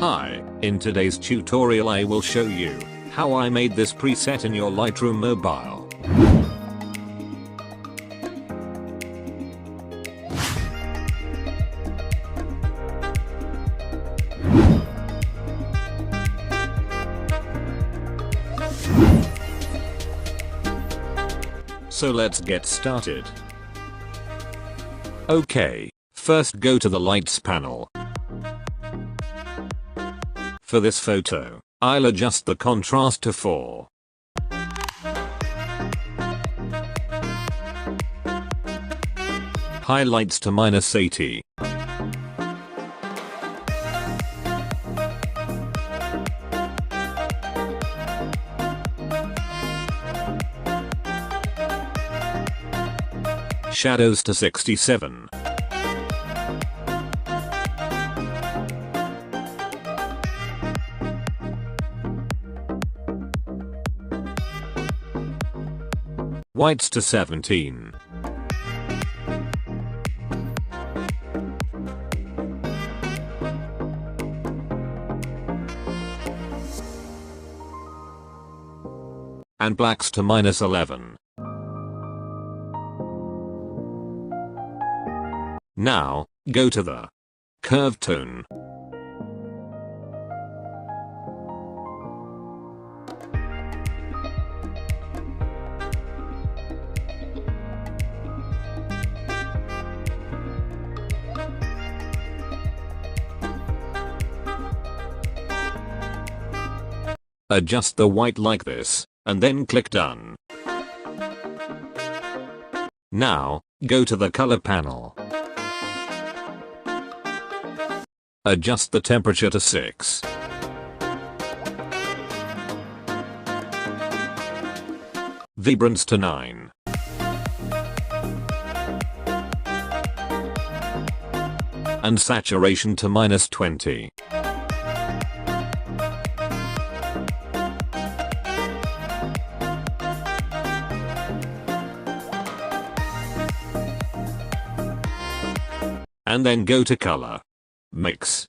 Hi, in today's tutorial I will show you how I made this preset in your Lightroom Mobile. So let's get started. Okay, first go to the lights panel. For this photo, I'll adjust the contrast to 4. Highlights to -80. Shadows to 67. Whites to 17. And blacks to -11. Now, go to the curve tone. Adjust the white like this, and then click Done. Now, go to the color panel. Adjust the temperature to 6. Vibrance to 9. And saturation to -20. And then go to color. Mix.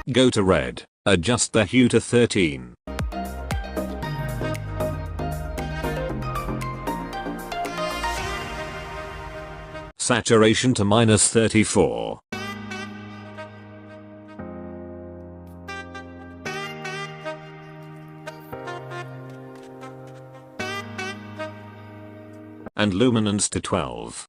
Go to red, adjust the hue to 13. Saturation to -34. And luminance to 12.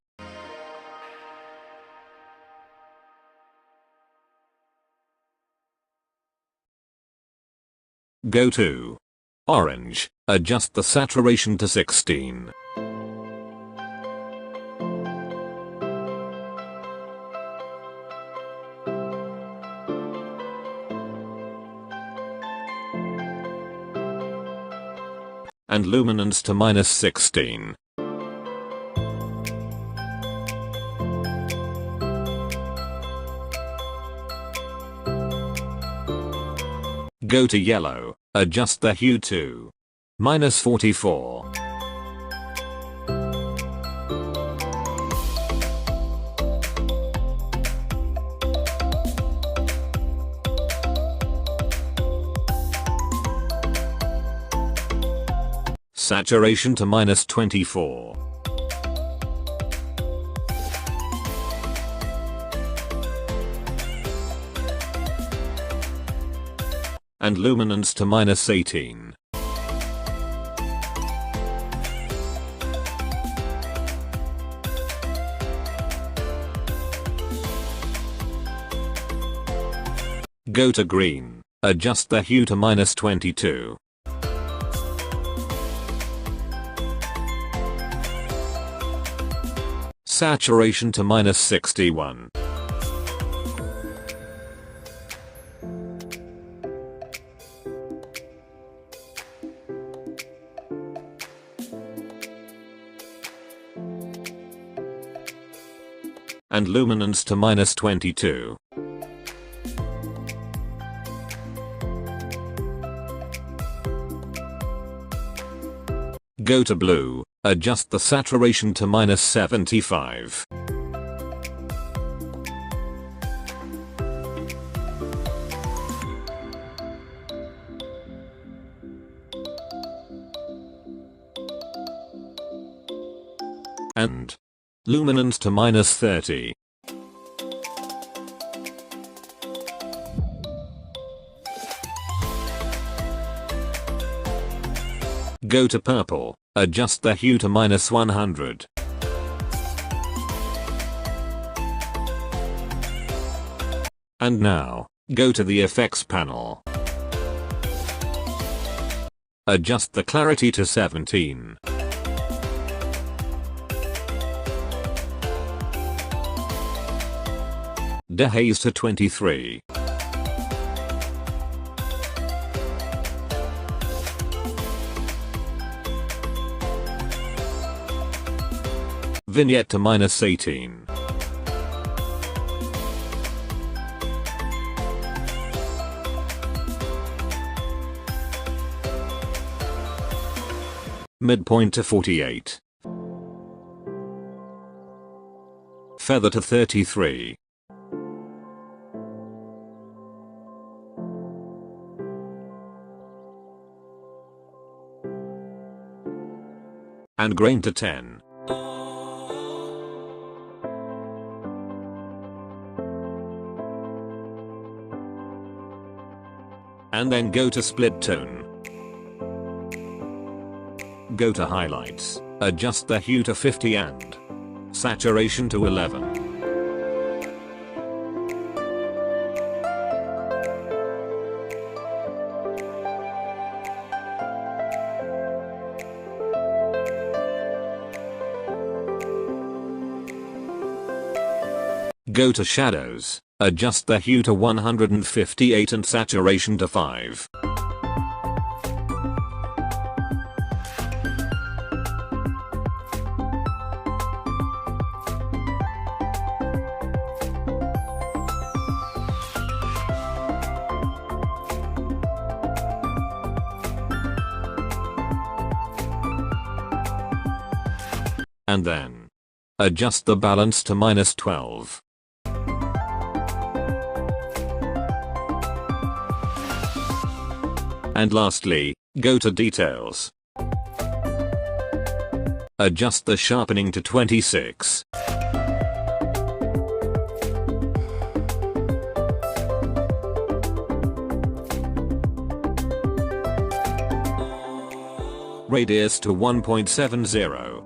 Go to orange, adjust the saturation to 16. And luminance to -16. Go to yellow, adjust the hue to -44. Saturation to -24. And luminance to -18. Go to green, adjust the hue to -22. Saturation to -61. And luminance to -22. Go to blue, adjust the saturation to -75. and luminance to -30. Go to purple, adjust the hue to -100. And now, go to the effects panel. Adjust the clarity to 17. Dehaze to 23. Vignette to -18. Midpoint to 48. Feather to 33. And grain to 10. And then go to split tone. Go to highlights, adjust the hue to 50 and saturation to 11. Go to shadows, adjust the hue to 158 and saturation to 5. And then adjust the balance to -12. And lastly, go to details. Adjust the sharpening to 26. Radius to 1.70.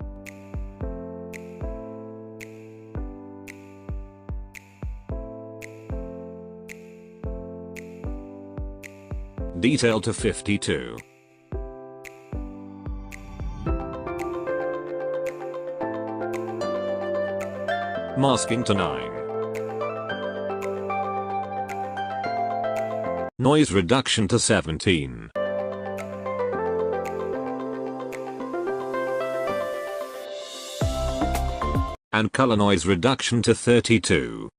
Detail to 52. Masking to 9. Noise reduction to 17. And color noise reduction to 32.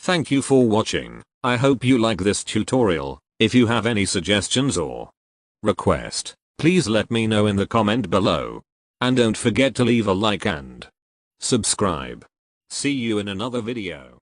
Thank you for watching. I hope you like this tutorial. If you have any suggestions or request, please let me know in the comment below. And don't forget to leave a like and subscribe. See you in another video.